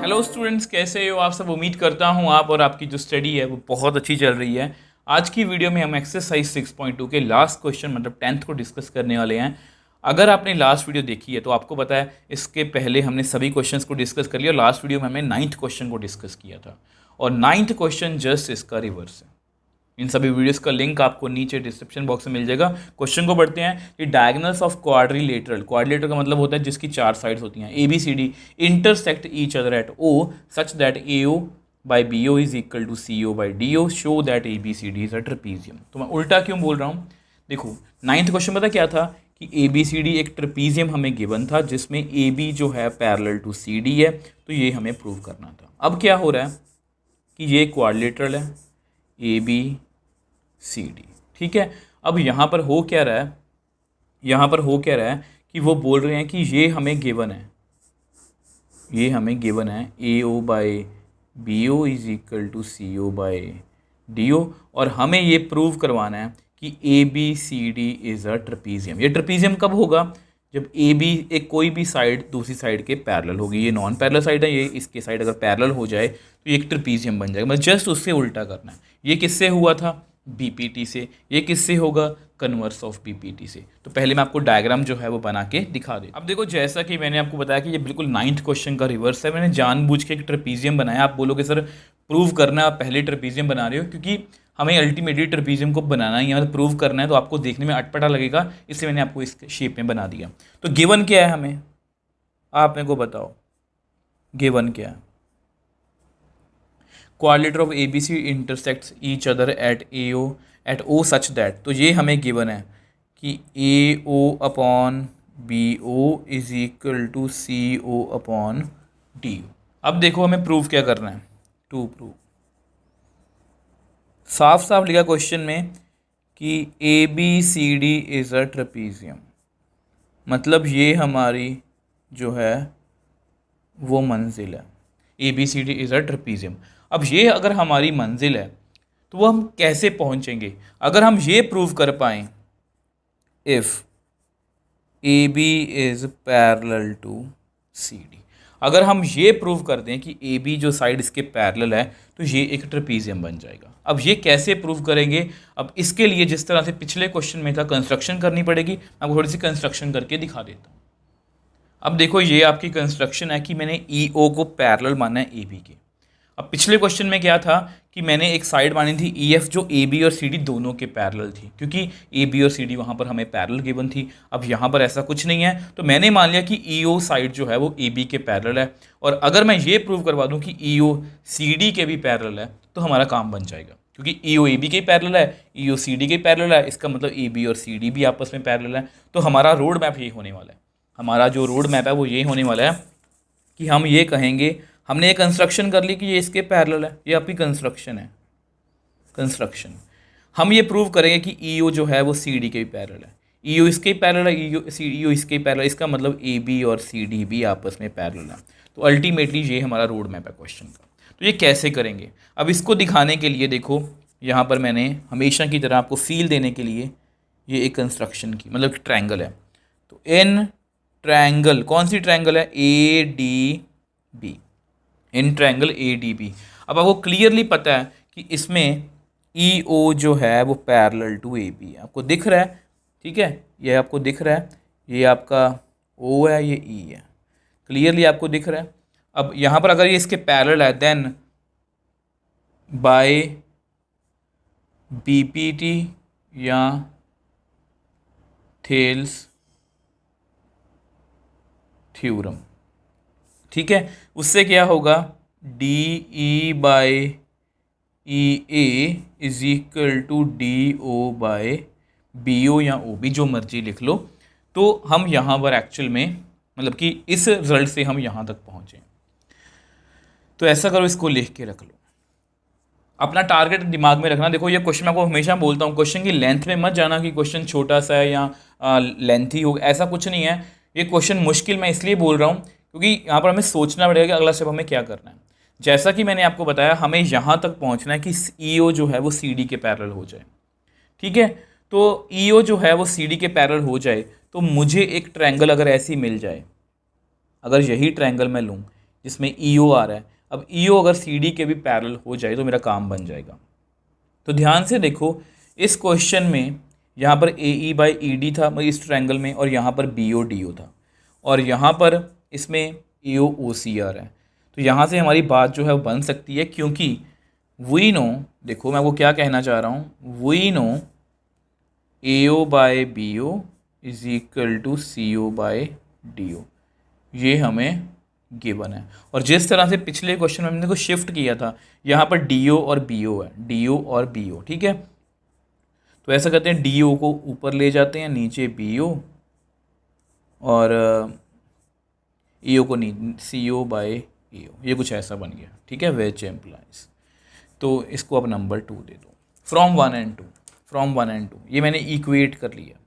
Hello students, कैसे हो आप सब। उम्मीद करता हूँ आप और आपकी जो स्टडी है वो बहुत अच्छी चल रही है। आज की वीडियो में हम एक्सरसाइज 6.2 के लास्ट क्वेश्चन मतलब 10th को डिस्कस करने वाले हैं। अगर आपने लास्ट वीडियो देखी है तो आपको पता है इसके पहले हमने सभी क्वेश्चंस को डिस्कस कर लिया और लास्ट वीडियो में हमने 9th क्वेश्चन को डिस्कस किया था और 9th क्वेश्चन जस्ट इसका रिवर्स है। इन सभी वीडियोस का लिंक आपको नीचे डिस्क्रिप्शन बॉक्स में मिल जाएगा। क्वेश्चन को पढ़ते हैं कि डायगोनल्स ऑफ क्वाड्रिलेटरल, क्वाड्रिलेटरल का मतलब होता है जिसकी चार साइड्स होती हैं, A B C D intersect each other at O such that A O by B O is equal to C O by D O, show that A B C D is a trapezium. तो मैं उल्टा क्यों बोल रहा हूँ, देखो 9th question पता क्या था कि ए बी सी डी एक ट्रेपीजियम हमें गिवन था जिसमें ए बी जो है पैरेलल टू सी डी है, तो ये हमें प्रूव करना था। अब क्या हो रहा है कि ये क्वाड्रिलेटरल है ए बी सी डी, ठीक है। अब यहाँ पर हो क्या रहा है, यहाँ पर हो क्या रहा है कि वो बोल रहे हैं कि ये हमें गिवन है, ये हमें गिवन है A O by B O is equal to C O by D O, और हमें ये प्रूव करवाना है कि A B C D is a trapezium. ये ट्रेपीजियम कब होगा, जब ए बी एक कोई भी साइड दूसरी साइड के पैरेलल होगी। ये नॉन पैरेलल साइड है, ये इसके साइड अगर पैरेलल हो जाए तो ये एक ट्रेपीजियम बन जाएगा। मतलब जस्ट उससे उल्टा करना है। ये किससे हुआ था, बीपीटी से। ये किससे होगा, कन्वर्स ऑफ बीपीटी से। तो पहले मैं आपको डायग्राम जो है वो बना के दिखा दूँ। अब देखो, जैसा कि मैंने आपको बताया कि ये बिल्कुल 9th क्वेश्चन का रिवर्स है। मैंने जानबूझ के एक ट्रेपीजियम बनाया। आप बोलोगे सर प्रूव करना है, आप पहले ट्रेपीजियम बना रहे हो, क्योंकि हमें अल्टीमेटली ट्रेपीजियम को बनाना ही है, मतलब प्रूव करना है, तो आपको देखने में अटपटा लगेगा, इसलिए मैंने आपको इस शेप में बना दिया। तो गिवन क्या है हमें, आप मेरे को बताओ गिवन क्या है। Quadrilateral of A B C intersects each other at O such that, तो ये हमें गिवन है कि A O upon B O is equal to C O upon D O. अब देखो हमें प्रूव क्या करना है, टू प्रूव। साफ साफ लिखा क्वेश्चन में कि A B C D is a trapezium, मतलब ये हमारी जो है वो मंजिल है। A B C D is a trapezium. अब ये अगर हमारी मंजिल है तो वो हम कैसे पहुंचेंगे, अगर हम ये प्रूव कर पाएँ if A B is parallel to C D. अगर हम ये प्रूव कर दें कि ए बी जो साइड इसके पैरेलल है तो ये एक ट्रेपीजियम बन जाएगा। अब ये कैसे प्रूव करेंगे, अब इसके लिए जिस तरह से पिछले क्वेश्चन में था कंस्ट्रक्शन करनी पड़ेगी। मैं आपको थोड़ी सी कंस्ट्रक्शन करके दिखा देता हूँ। अब देखो ये आपकी कंस्ट्रक्शन है कि मैंने ई ओ को पैरेलल माना है ए बी के। अब पिछले क्वेश्चन में क्या था कि मैंने एक साइड मानी थी ई एफ जो ए बी और सी डी दोनों के पैरेलल थी, क्योंकि ए बी और सी डी वहाँ पर हमें पैरेलल गिवन थी। अब यहाँ पर ऐसा कुछ नहीं है, तो मैंने मान लिया कि ई ओ साइड जो है वो ए बी के पैरेलल है, और अगर मैं ये प्रूव करवा दूँ कि ई ओ सी डी के भी पैरेलल है तो हमारा काम बन जाएगा, क्योंकि ई ओ ए बी के पैरेलल है, ई ओ सी डी के पैरेलल है, इसका मतलब ए बी और सी डी भी आपस में पैरेलल है। तो हमारा रोड मैप ये होने वाला है, हमारा जो रोड मैप है वो ये होने वाला है कि हम ये कहेंगे, हमने ये कंस्ट्रक्शन कर ली कि ये इसके पैरेलल है, ये आपकी कंस्ट्रक्शन है, कंस्ट्रक्शन। हम ये प्रूव करेंगे कि ई ओ जो है वो सी डी के भी पैरेलल है, ई ओ इसके पैरेलल है, ई ओ इसके पैरेलल, इसका मतलब ए बी और सी डी भी आपस में पैरेलल है। तो अल्टीमेटली ये हमारा रोड मैप है क्वेश्चन का। तो ये कैसे करेंगे, अब इसको दिखाने के लिए देखो यहाँ पर मैंने हमेशा की तरह आपको फील देने के लिए ये एक कंस्ट्रक्शन की, मतलब ट्रायंगल है। तो इन ट्रायंगल, कौन सी ट्रायंगल है, A D B, in triangle A D B. अब आपको क्लियरली पता है कि इसमें ई ओ जो है वो पैरेलल टू ए बी है, आपको दिख रहा है, ठीक है, ये आपको दिख रहा है, ये आपका ओ है, ये ई है, क्लियरली आपको दिख रहा है। अब यहाँ पर अगर ये इसके पैरेलल है then by B P T या थेल्स थ्योरम, ठीक है, उससे क्या होगा, D E by E A is equal to D O by B O या ओ बी, जो मर्जी लिख लो। तो हम यहाँ पर एक्चुअल में मतलब कि इस रिजल्ट से हम यहाँ तक पहुँचे। तो ऐसा करो, इसको लिख के रख लो, अपना टारगेट दिमाग में रखना। देखो ये क्वेश्चन मैं आपको हमेशा बोलता हूँ, क्वेश्चन की लेंथ में मत जाना कि क्वेश्चन छोटा सा है या लेंथी हो, ऐसा कुछ नहीं है। ये क्वेश्चन मुश्किल मैं इसलिए बोल रहा हूँ क्योंकि यहाँ पर हमें सोचना पड़ेगा कि अगला स्टेप हमें क्या करना है। जैसा कि मैंने आपको बताया, हमें यहाँ तक पहुँचना है कि ई ओ जो है वो सी डी के पैरेलल हो जाए, ठीक है। तो ई ओ जो है वो सी डी के पैरेलल हो जाए तो मुझे एक ट्रायंगल अगर ऐसी मिल जाए, अगर यही ट्रायंगल मैं लूँ जिसमें EO आ रहा है। अब EO अगर CD के भी पैरेलल हो जाए तो मेरा काम बन जाएगा। तो ध्यान से देखो, इस क्वेश्चन में यहाँ पर AE/ED था इस ट्रायंगल में, और यहाँ पर BO/DO था, और यहाँ पर इसमें AO/OC आ रहा है। तो यहाँ से हमारी बात जो है वो बन सकती है, क्योंकि वी नो, देखो मैं आपको क्या कहना चाह रहा हूँ, we know AO/BO is equal to CO/DO, ये हमें गिवन है। और जिस तरह से पिछले क्वेश्चन में हमने को शिफ्ट किया था, यहाँ पर DO और BO है, DO और BO, ठीक है। तो ऐसा करते हैं, DO को ऊपर ले जाते हैं, नीचे BO, और EO को CO/AO, ये कुछ ऐसा बन गया, ठीक है, विच एम्प्लाइज। तो इसको अब नंबर 2 दे दो, फ्रॉम 1 and 2, फ्रॉम 1 and 2, ये मैंने इक्वेट कर लिया,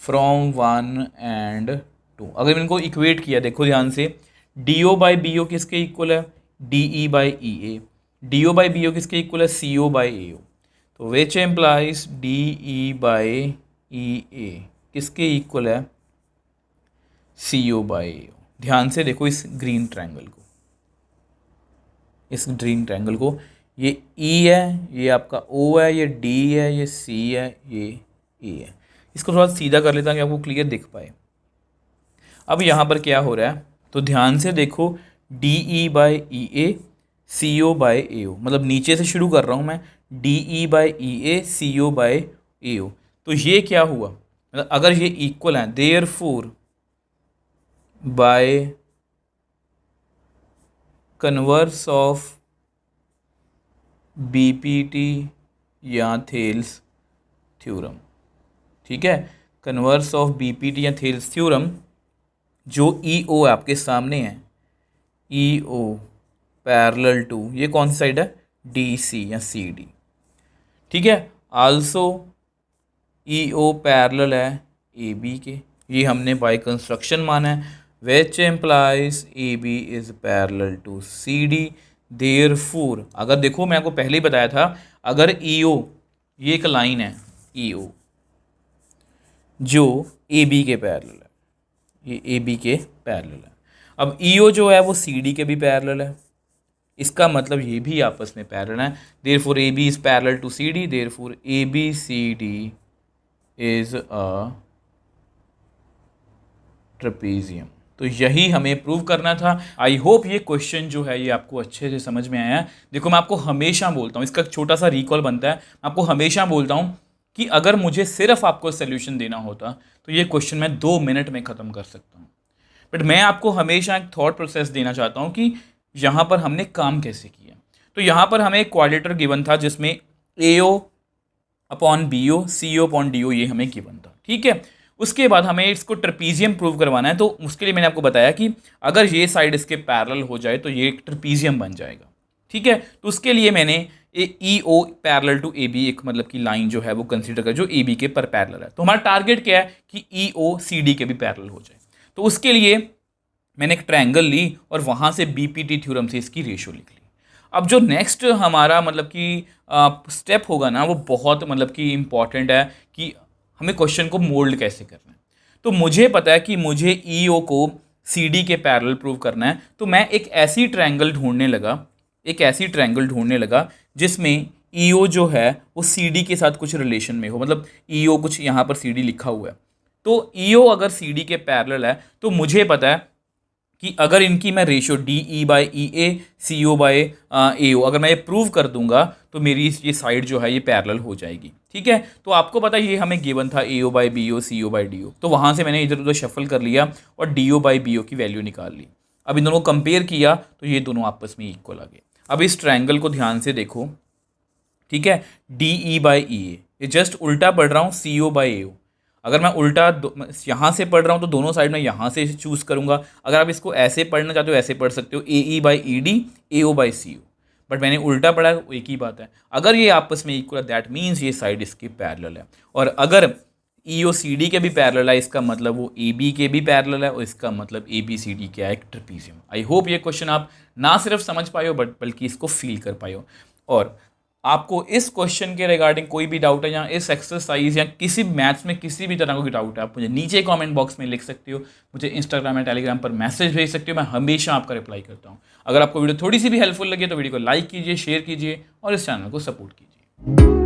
फ्रॉम 1 and 2। अगर इनको इक्वेट किया, देखो ध्यान से, DO/BO किसके इक्वल है, DE/EA, DO/BO किसके इक्वल है, CO/AO। तो विच एम्प्लाइज DE/EA किसके इक्वल है, CO/AO। ध्यान से देखो इस ग्रीन ट्रायंगल को, इस ग्रीन ट्रायंगल को, ये E है, ये आपका O है, ये D है, ये C है, ये A है। इसको थोड़ा सीधा कर लेता हूँ कि आपको क्लियर दिख पाए। अब यहाँ पर क्या हो रहा है, तो ध्यान से देखो, DE/EA CO/AO, मतलब नीचे से शुरू कर रहा हूँ मैं, DE/EA CO/AO। तो ये क्या हुआ, मतलब अगर ये इक्वल है, therefore by converse of BPT या थेल्स थ्योरम, ठीक है, कन्वर्स ऑफ BPT या थेल्स थ्योरम, जो EO आपके सामने है, EO पैरेलल टू, ये कौन सी साइड है, DC या CD, ठीक है। आल्सो EO पैरेलल है AB के, ये हमने बाय कंस्ट्रक्शन माना है, which implies AB is parallel to CD। Therefore, अगर देखो मैं आपको पहले ही बताया था, अगर EO, ये एक लाइन है EO जो AB के पैरेलल है, ये AB के पैरेलल है। अब EO जो है वो CD के भी पैरेलल है, इसका मतलब ये भी आपस में पैरेलल है। Therefore AB is parallel to CD, therefore ABCD is a trapezium. तो यही हमें प्रूव करना था। आई होप ये क्वेश्चन जो है ये आपको अच्छे से समझ में आया है। देखो मैं आपको हमेशा बोलता हूँ, इसका छोटा सा रिकॉल बनता है, आपको हमेशा बोलता हूँ कि अगर मुझे सिर्फ आपको सोल्यूशन देना होता तो ये क्वेश्चन मैं 2 मिनट में ख़त्म कर सकता हूँ, बट मैं आपको हमेशा एक थॉट प्रोसेस देना चाहता हूँ कि यहाँ पर हमने काम कैसे किया। तो यहाँ पर हमें एक क्वाड्रेटर गिवन था जिसमें AO/BO CO/DO ये हमें गिवन था, ठीक है। उसके बाद हमें इसको ट्रेपीजियम प्रूव करवाना है, तो उसके लिए मैंने आपको बताया कि अगर ये साइड इसके पैरेलल हो जाए तो ये एक ट्रेपीजियम बन जाएगा, ठीक है। तो उसके लिए मैंने EO पैरेलल टू AB एक मतलब की लाइन जो है वो कंसीडर कर, जो AB के पर पैरेलल है। तो हमारा टारगेट क्या है कि EO CD के भी पैरेलल हो जाए। तो उसके लिए मैंने एक ट्रायंगल ली और वहाँ से BPT थ्योरम से इसकी रेशो लिख ली। अब जो नेक्स्ट हमारा मतलब कि स्टेप होगा ना, वो बहुत मतलब कि इम्पॉर्टेंट है कि हमें क्वेश्चन को मोल्ड कैसे करना है। तो मुझे पता है कि मुझे EO को CD के पैरेलल प्रूव करना है, तो मैं एक ऐसी ट्रायंगल ढूंढने लगा जिसमें EO जो है वो CD के साथ कुछ रिलेशन में हो, मतलब EO कुछ यहाँ पर CD लिखा हुआ है। तो EO अगर CD के पैरेलल है तो मुझे पता है कि अगर इनकी मैं रेशियो DE/EA CO/AO अगर मैं ये प्रूव कर दूंगा तो मेरी ये साइड जो है ये पैरेलल हो जाएगी, ठीक है। तो आपको पता है ये हमें गिवन था AO/BO CO/DO, तो वहाँ से मैंने इधर उधर शफल कर लिया और DO/BO की वैल्यू निकाल ली। अब इन दोनों को कंपेयर किया तो ये दोनों आपस में इक्वल आ गए। अब इस ट्रायंगल को ध्यान से देखो, ठीक है, DE/EA, ये जस्ट उल्टा पढ़ रहा हूँ CO/AO। अगर मैं उल्टा यहाँ से पढ़ रहा हूँ तो दोनों साइड में यहाँ से चूज़ करूँगा। अगर आप इसको ऐसे पढ़ना चाहते हो ऐसे पढ़ सकते हो, AE/ED AO/CO, बट मैंने उल्टा पढ़ा है, एक ही बात है। अगर ये आपस में इक्वल है दैट मीन्स ये साइड इसकी पैरेलल है, और अगर EO CD के भी पैरेलल है इसका मतलब वो AB के भी पैरेलल है, और इसका मतलब ABCD क्या है, एक ट्रेपीजियम। आई होप ये क्वेश्चन आप ना सिर्फ समझ पाए हो बल्कि इसको फील कर पाए हो। और आपको इस क्वेश्चन के रिगार्डिंग कोई भी डाउट है या इस एक्सरसाइज या किसी मैथ्स में किसी भी तरह का कोई डाउट है, आप मुझे नीचे कमेंट बॉक्स में लिख सकते हो, मुझे इंस्टाग्राम या टेलीग्राम पर मैसेज भेज सकते हो, मैं हमेशा आपका रिप्लाई करता हूँ। अगर आपको वीडियो थोड़ी सी भी हेल्पफुल लगे तो वीडियो को लाइक कीजिए, शेयर कीजिए और इस चैनल को सपोर्ट कीजिए।